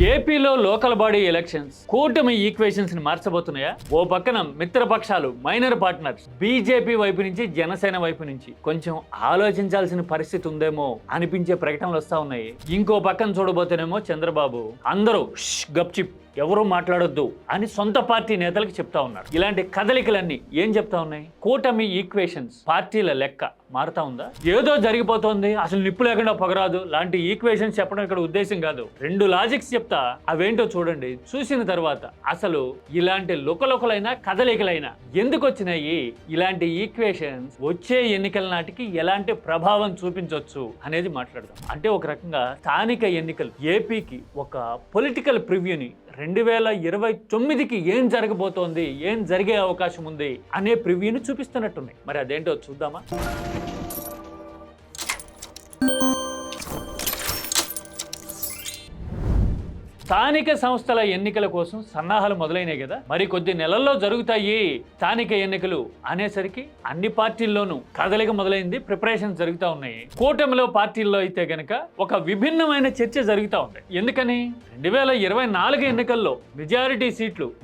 ఏపీలో local body elections కూటమి equations ని మార్చబోతున్నాయా? ఓ పక్కన మిత్రపక్షాలు, మైనర్ పార్ట్నర్స్, బీజేపీ వైపు నుంచి, జనసేన వైపు నుంచి కొంచెం ఆలోచించాల్సిన పరిస్థితి ఉందేమో అనిపించే ప్రకటనలు వస్తా ఉన్నాయి. ఇంకో పక్కన చూడబోతేనేమో చంద్రబాబు అందరూ గప్చిప్, ఎవరూ మాట్లాడొద్దు అని సొంత పార్టీ నేతలకు చెప్తా ఉన్నారు. ఇలాంటి కదలికలన్నీ ఏం చెప్తా ఉన్నాయి? కూటమి ఈక్వేషన్స్, పార్టీల లెక్క మారుతా ఉందా? ఏదో జరిగిపోతోంది, అసలు నిప్పు లేకుండా పొగరాదు లాంటి ఈక్వేషన్స్ చెప్పడం ఇక్కడ ఉద్దేశం కాదు. రెండు లాజిక్స్ చెప్తా, అవేంటో చూడండి. చూసిన తర్వాత అసలు ఇలాంటి లుకలుకలైనా కదలికలైనా ఎందుకు వచ్చినాయి, ఇలాంటి ఈక్వేషన్స్ వచ్చే ఎన్నికల నాటికి ఎలాంటి ప్రభావం చూపించవచ్చు అనేది మాట్లాడదాం. అంటే ఒక రకంగా స్థానిక ఎన్నికలు ఏపీకి ఒక పొలిటికల్ ప్రివ్యూని 2029కి ఏం జరగబోతోంది, ఏం జరిగే అవకాశం ఉంది అనే ప్రివ్యూని చూపిస్తున్నట్టున్నాయి. మరి అదేంటో చూద్దామా? స్థానిక సంస్థల ఎన్నికల కోసం సన్నాహాలు మొదలైనాయి కదా, మరి కొద్ది నెలల్లో జరుగుతాయి స్థానిక ఎన్నికలు అనేసరికి అన్ని పార్టీల్లోనూ కదలిక మొదలైంది, ప్రిపరేషన్స్ జరుగుతూ ఉన్నాయి. కూటమిలో పార్టీల్లో అయితే గనక ఒక విభిన్నమైన చర్చ జరుగుతూ ఉంది. ఎందుకని 2024 ఎన్నికల్లో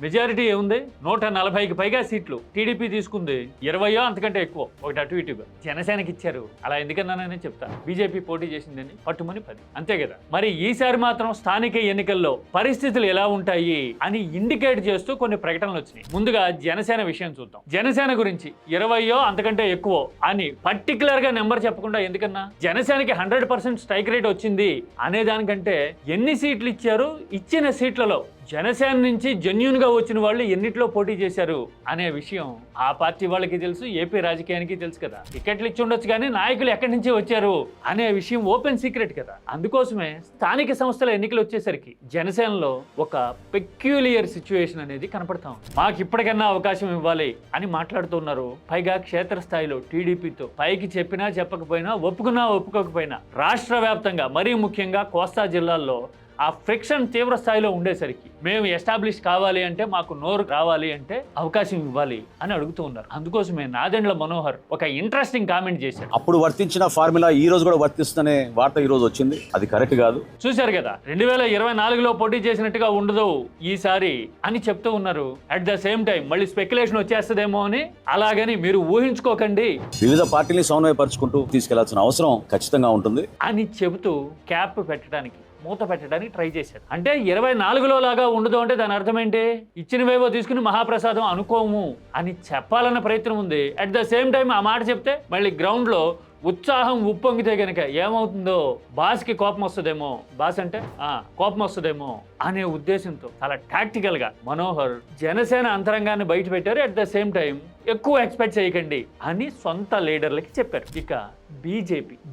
మెజారిటీ ఏముంది? 140కి పైగా సీట్లు టీడీపీ తీసుకుంది. 20 అంతకంటే ఎక్కువ, ఒకటి అటు ఇటుగా జనసేనకి ఇచ్చారు. అలా ఎందుకన్నానని చెప్తా. బీజేపీ పోటీ చేసిందని పట్టుమని 10, అంతే కదా. మరి ఈసారి మాత్రం స్థానిక ఎన్నికల్లో పరిస్థితులు ఎలా ఉంటాయి అని ఇండికేట్ చేస్తూ కొన్ని ప్రకటనలు వచ్చినాయి. ముందుగా జనసేన విషయం చూద్దాం. జనసేన గురించి 20 అంతకంటే ఎక్కువ అని పర్టికులర్ గా నెంబర్ చెప్పకుండా ఎందుకన్నా, జనసేనకి 100% స్ట్రైక్ రేట్ వచ్చింది అనే దానికంటే ఎన్ని సీట్లు ఇచ్చారు, ఇచ్చిన సీట్లలో జనసేన నుంచి జెన్యూన్ గా వచ్చిన వాళ్ళు ఎన్నిట్లో పోటీ చేశారు అనే విషయం ఆ పార్టీ వాళ్ళకి తెలుసు, ఏపీ రాజకీయానికి తెలుసు కదా. టికెట్లు ఇచ్చి ఉండొచ్చు కానీ నాయకులు ఎక్కడి నుంచి వచ్చారు అనే విషయం ఓపెన్ సీక్రెట్ కదా. అందుకోసమే స్థానిక సంస్థల ఎన్నికలు వచ్చేసరికి జనసేనలో ఒక పెక్యులియర్ సిచ్యువేషన్ అనేది కనపడతా ఉంది. మాకు ఇప్పటికన్నా అవకాశం ఇవ్వాలి అని మాట్లాడుతున్నారు. పైగా క్షేత్రస్థాయిలో టీడీపీతో పైకి చెప్పినా చెప్పకపోయినా, ఒప్పుకున్నా ఒప్పుకోకపోయినా రాష్ట్ర వ్యాప్తంగా, మరీ ముఖ్యంగా కోస్తా జిల్లాల్లో ఆ ఫ్రిక్షన్ తీవ్ర స్థాయిలో ఉండేసరికి మేము ఎస్టాబ్లిష్ కావాలి అంటే, మాకు నోరు రావాలి అంటే అవకాశం ఇవ్వాలి అని అడుగుతూ ఉన్నారు. అందుకోసమే నాదెండ్ల మనోహర్ ఒక ఇంట్రెస్టింగ్ కామెంట్ చేశారు. అప్పుడు వర్తించిన ఫార్ములా ఈ రోజు కూడా వర్తిస్తుందనే వార్త ఈ రోజు వచ్చింది. అది కరెక్ట్ కాదు. చూశారు కదా, 2024లో పోటీ చేసినట్టుగా ఉండదు ఈసారి అని చెప్తూ ఉన్నారు. అట్ ద సేమ్ టైం మళ్ళీ స్పెక్యులేషన్ వచ్చేస్తుందేమో అని, అలాగని మీరు ఊహించుకోకండి, వివిధ పార్టీని సమన్వయపరుచుకుంటూ తీసుకెళ్లాల్సిన అవసరం ఖచ్చితంగా ఉంటుంది అని చెబుతూ క్యాప్ పెట్టడానికి, మూత పెట్టడానికి ట్రై చేశారు. అంటే 24లో లాగా ఉండదు అంటే దాని అర్థం ఏంటి? ఇచ్చినవేవో తీసుకుని మహాప్రసాదం అనుకోము అని చెప్పాలన్న ప్రయత్నం ఉంది. అట్ ద సేమ్ టైం ఆ మాట చెప్తే మళ్ళీ గ్రౌండ్లో ఉత్సాహం ఉప్పొంగితే గనక ఏమవుతుందో, బాస్కి కోపం వస్తుందేమో, బాస్ అంటే కోపం వస్తుందేమో అనే ఉద్దేశంతో చాలా టాక్టికల్ గా మనోహర్ జనసేన అంతరంగాన్ని బయట పెట్టారు. అట్ ద సేమ్ టైం ఎక్కువ ఎక్స్పెక్ట్ చేయకండి అని సొంత లీడర్లకి చెప్పారు. ఇక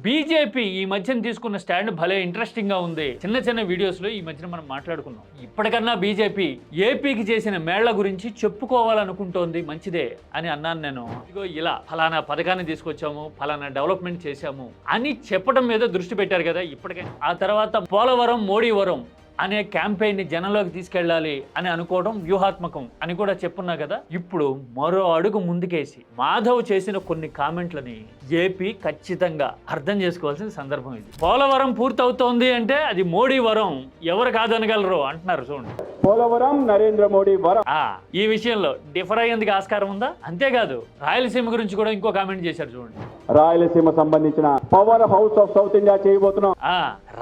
బీజేపీ ఈ మధ్యన తీసుకున్న స్టాండ్ భలే ఇంట్రెస్టింగ్ గా ఉంది. చిన్న చిన్న వీడియోస్ లో ఈ మధ్యన మనం మాట్లాడుకున్నాం. ఇప్పటికన్నా బీజేపీ ఏపీకి చేసిన మేళ్ల గురించి చెప్పుకోవాలనుకుంటోంది, మంచిదే అని అన్నాను నేను. ఇగో ఇలా ఫలానా పథకాన్ని తీసుకొచ్చాము, ఫలానా డెవలప్మెంట్ చేశాము అని చెప్పడం మీద దృష్టి పెట్టారు కదా ఇప్పటికే. ఆ తర్వాత పోలవరం, మోడీవరం అనే క్యాంపెయిన్ ని జనంలోకి తీసుకెళ్ళాలి అని అనుకోవడం వ్యూహాత్మకం అని కూడా చెప్పున్నా కదా. ఇప్పుడు మరో అడుగు ముందుకేసి మాధవ్ చేసిన కొన్ని కామెంట్లని ఏపీ ఖచ్చితంగా అర్థం చేసుకోవాల్సిన సందర్భం ఇది. పోలవరం పూర్తవుతోంది అంటే అది మోడీ వరం, ఎవరు కాదనగలరు అంటున్నారు. చూడండి, పోలవరం నరేంద్ర మోడీ వరం. ఈ విషయంలో డిఫర్ అయ్యేందుకు ఆస్కారం ఉందా? అంతేకాదు రాయలసీమ గురించి కూడా ఇంకో కామెంట్ చేశారు. చూడండి, రాయలసీమ సంబంధించిన power house of south India చేయబోతున్నాం.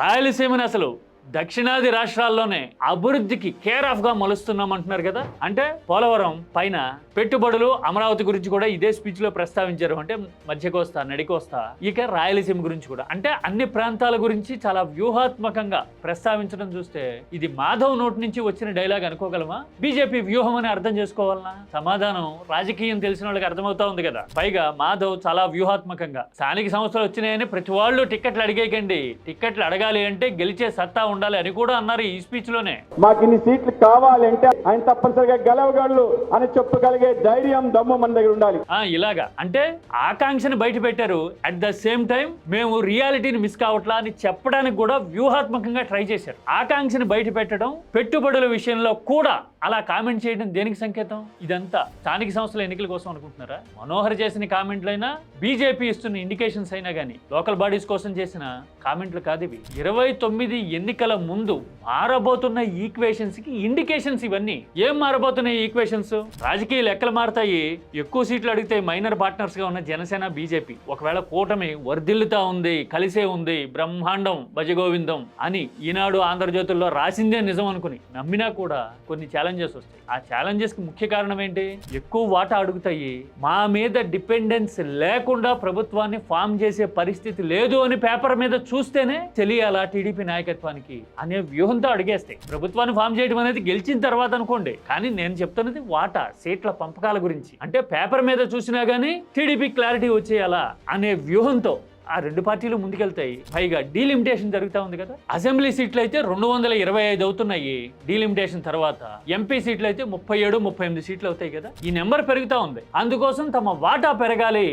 రాయలసీమని అసలు దక్షిణాది రాష్ట్రాల్లోనే అభివృద్ధికి కేర్ ఆఫ్ గా మలుస్తున్నాం అంటున్నారు కదా. అంటే పోలవరం పైన పెట్టుబడులు, అమరావతి గురించి కూడా ఇదే స్పీచ్ లో ప్రస్తావించారు. అంటే మధ్య కోస్తా, నడి కోస్తా, ఇక రాయలసీమ గురించి కూడా, అంటే అన్ని ప్రాంతాల గురించి చాలా వ్యూహాత్మకంగా ప్రస్తావించడం చూస్తే ఇది మాధవ్ నోటి నుంచి వచ్చిన డైలాగ్ అనుకోగలమా? బీజేపీ వ్యూహం అని అర్థం చేసుకోవాలనా? సమాధానం రాజకీయం తెలిసిన వాళ్ళకి అర్థమవుతా ఉంది కదా. పైగా మాధవ్ చాలా వ్యూహాత్మకంగా స్థానిక సంస్థలు వచ్చినాయని ప్రతి వాళ్ళు టిక్కెట్లు అడిగేయకండి, టిక్కెట్లు అడగాలి అంటే గెలిచే సత్తా ఉండాలి అని కూడా అన్నారు ఈ స్పీచ్ లోనే. మాకు ఇన్ని సీట్లు కావాలంటే ఆయన తప్పనిసరిగా గెలవగలరు అని చెప్పగలిగే ధైర్యం, దమ్ము మన దగ్గర ఉండాలి. ఇలాగా అంటే ఆకాంక్షను బయట పెట్టారు. అట్ ద సేమ్ టైం మేము రియాలిటీని మిస్ కావట్లా అని చెప్పడానికి కూడా వ్యూహాత్మకంగా ట్రై చేశారు. ఆకాంక్షను బయట పెట్టడం, పెట్టుబడుల విషయంలో కూడా అలా కామెంట్ చేయడం దేనికి సంకేతం? ఇదంతా స్థానిక సంస్థల ఎన్నికల కోసం అనుకుంటున్నారా? మనోహర్ చేసిన కామెంట్లైనా, బీజేపీ ఇస్తున్న ఇండికేషన్స్ అయినా కానీ లోకల్ బాడీస్ కోసం చేసిన కామెంట్లు కాదు ఇవి. 29 ఎన్నికల ముందు మారబోతున్న ఈక్వేషన్స్ కి ఇండికేషన్స్ ఇవన్నీ. ఏం మారబోతున్నాయి ఈక్వేషన్స్? రాజకీయ లెక్కలు మారతాయి. ఎక్కువ సీట్లు అడిగితే మైనర్ పార్ట్నర్స్ గా ఉన్న జనసేన, బీజేపీ ఒకవేళ కూటమి వర్ధిల్లుతా ఉంది, కలిసే ఉంది, బ్రహ్మాండం భజగోవిందం అని ఈనాడు, ఆంధ్రజ్యోతుల్లో రాసిందే నిజం అనుకుని నమ్మినా కూడా కొన్ని ఛాలెంజెస్ వస్తాయి. ఆ ఛాలెంజెస్ కి ముఖ్య కారణం ఏంటి? ఎక్కువ వాటా అడుగుతాయి, మా మీద డిపెండెన్స్ లేకుండా ప్రభుత్వాన్ని ఫామ్ చేసే పరిస్థితి లేదు అని పేపర్ మీద చూస్తేనే తెలియాలా టీడీపీ నాయకత్వానికి అనే వ్యూహంతో అడిగేస్తాయి. ప్రభుత్వాన్ని ఫామ్ చేయడం అనేది గెలిచిన తర్వాత అనుకోండి, కానీ నేను చెప్తున్నది వాటా సీట్ల పంపకాల గురించి. అంటే పేపర్ మీద చూసినా గానీ టీడీపీ క్లారిటీ వచ్చేయాలా అనే వ్యూహంతో ఆ రెండు పార్టీలు ముందుకెళ్తాయి. పైగా డీలిమిటేషన్ జరుగుతూ ఉంది కదా. అసెంబ్లీ సీట్లు అయితే 225 అవుతున్నాయి డీలిమిటేషన్ తర్వాత. ఎంపీ సీట్లు అయితే 37-38 సీట్లు అవుతాయి కదా. ఈ నెంబర్ పెరుగుతూ ఉంది. అందుకోసం తమ వాటా పెరగాలి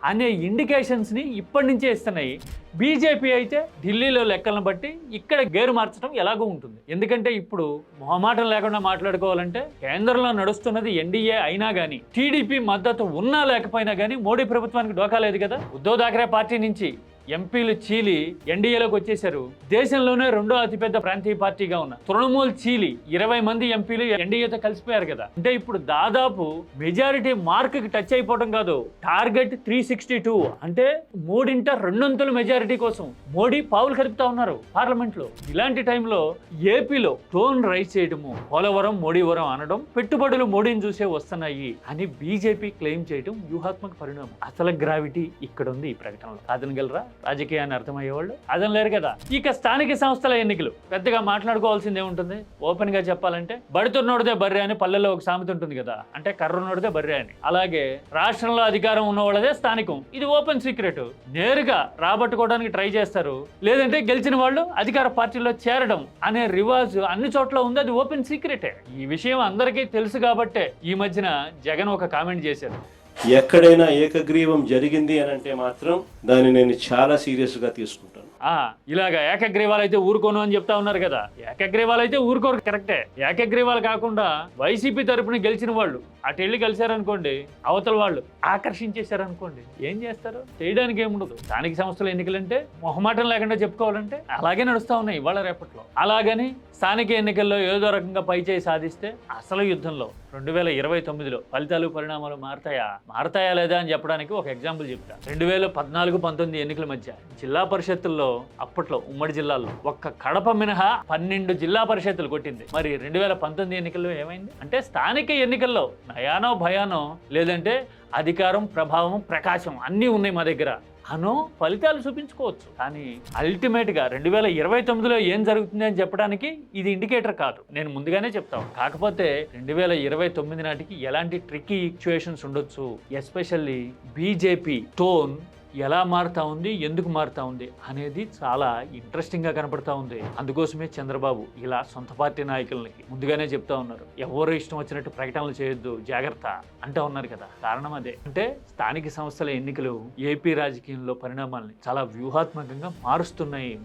అనే ఇండికేషన్స్ ని ఇప్పటి నుంచే ఇస్తున్నాయి. బీజేపీ అయితే ఢిల్లీలో లెక్కలను బట్టి ఇక్కడ గేరు మార్చడం ఎలాగో ఉంటుంది. ఎందుకంటే ఇప్పుడు మొహమాటం లేకుండా మాట్లాడుకోవాలంటే కేంద్రంలో నడుస్తున్నది ఎన్డీఏ అయినా గానీ, టీడీపీ మద్దతు ఉన్నా లేకపోయినా గానీ మోడీ ప్రభుత్వానికి డోకా లేదు కదా. ఉద్ధవ్ ఠాక్రే పార్టీ నుంచి ఎంపీలు చీలి ఎన్డీఏలోకి వచ్చేశారు. దేశంలోనే రెండో అతిపెద్ద ప్రాంతీయ పార్టీగా ఉన్న తృణమూల్ చీలి 20 మంది ఎంపీలు ఎన్డీఏతో కలిసిపోయారు కదా. అంటే ఇప్పుడు దాదాపు మెజారిటీ మార్క్ కి టచ్ అయిపోవడం కాదు, టార్గెట్ 362 అంటే 3/2 మెజారిటీ కోసం మోడీ పావులు కలుపుతా ఉన్నారు పార్లమెంట్ లో. ఇలాంటి టైంలో ఏపీలో టోన్ రైజ్ చేయడము, పోలవరం మోడీవరం అనడం, పెట్టుబడులు మోడీని చూసే వస్తున్నాయి అని బీజేపీ క్లెయిమ్ చేయడం వ్యూహాత్మక పరిణామం. అసలు గ్రావిటీ ఇక్కడ ఉంది ఈ ప్రకటనలో. కాదనగలరా రాజకీయాన్ని అర్థమయ్యేవాళ్ళు? అదని లేరు కదా. ఇక స్థానిక సంస్థల ఎన్నికలు పెద్దగా మాట్లాడుకోవాల్సిందే ఉంటుంది. ఓపెన్ గా చెప్పాలంటే బడుతున్నోడిదే బర్రె అని పల్లెల్లో ఒక సామెత ఉంటుంది కదా. అంటే కర్రున్నోడిదే బర్రె అని. అలాగే రాష్ట్రంలో అధికారం ఉన్న వాళ్ళదే స్థానికం. ఇది ఓపెన్ సీక్రెట్. నేరుగా రాబట్టుకోవడానికి ట్రై చేస్తారు, లేదంటే గెలిచిన వాళ్ళు అధికార పార్టీలో చేరడం అనే రివాజ్ అన్ని చోట్ల ఉంది. అది ఓపెన్ సీక్రెటే. ఈ విషయం అందరికీ తెలుసు కాబట్టే ఈ మధ్యన జగన్ ఒక కామెంట్ చేశారు. ఎక్కడైనా ఏకగ్రీవం జరిగింది అని అంటే మాత్రం దాన్ని నేను చాలా సీరియస్గా తీసుకుంటాను. ఇలాగా ఏకగ్రీవాలు అయితే ఊరుకోను అని చెప్తా ఉన్నారు కదా. ఏకగ్రీవాలు అయితే ఊరుకోరు, కరెక్టే. ఏకగ్రీవాలు కాకుండా వైసీపీ తరపున గెలిచిన వాళ్ళు అటు వెళ్ళి కలిశారనుకోండి, అవతల వాళ్ళు ఆకర్షించేశారనుకోండి, ఏం చేస్తారు? చేయడానికి ఏముండదు. స్థానిక సంస్థల ఎన్నికలంటే మొహమాటం లేకుండా చెప్పుకోవాలంటే అలాగే నడుస్తూ ఉన్నాయి ఇవాళ రేపట్లో. అలాగని స్థానిక ఎన్నికల్లో ఏదో రకంగా పైచేయి సాధిస్తే అసలు యుద్ధంలో 2029లో ఫలితాలు, పరిణామాలు మారతాయా లేదా అని చెప్పడానికి ఒక ఎగ్జాంపుల్ చెప్తా. 2014-19 ఎన్నికల మధ్య జిల్లా పరిషత్తుల్లో అప్పట్లో ఉమ్మడి జిల్లాల్లో ఒక్క కడప మినహా 12 జిల్లా పరిషత్తులు కొట్టింది. మరి 2019 ఎన్నికల్లో ఏమైంది? అంటే స్థానిక ఎన్నికల్లో నయానో భయానో, లేదంటే అధికారం, ప్రభావం, ప్రకాశం అన్నీ ఉన్నాయి మా దగ్గర అనో ఫలితాలు చూపించుకోవచ్చు. కానీ అల్టిమేట్గా 2029లో ఏం జరుగుతుంది అని చెప్పడానికి ఇది ఇండికేటర్ కాదు. నేను ముందుగానే చెప్తాను. కాకపోతే 2029 నాటికి ఎలాంటి ట్రిక్కీ ఈక్వేషన్స్ ఉండొచ్చు, ఎస్పెషల్లీ బీజేపీ టోన్ ఎలా మారుతా ఉంది, ఎందుకు మారుతా ఉంది అనేది చాలా ఇంట్రెస్టింగ్గా కనపడతా ఉంది. అందుకోసమే చంద్రబాబు ఇలా సొంత పార్టీ నాయకులకి ముందుగానే చెప్తా ఉన్నారు, ఎవరు ఇష్టం వచ్చినట్టు ప్రకటనలు చేయొద్దు, జాగ్రత్త అంటూ ఉన్నారు కదా. కారణం అదే. అంటే స్థానిక సంస్థల ఎన్నికలు ఏపీ రాజకీయంలో పరిణామాలని చాలా వ్యూహాత్మకంగా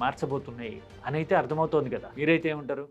మార్చబోతున్నాయి అని అయితే అర్థమవుతోంది కదా. మీరైతే ఏమంటారు?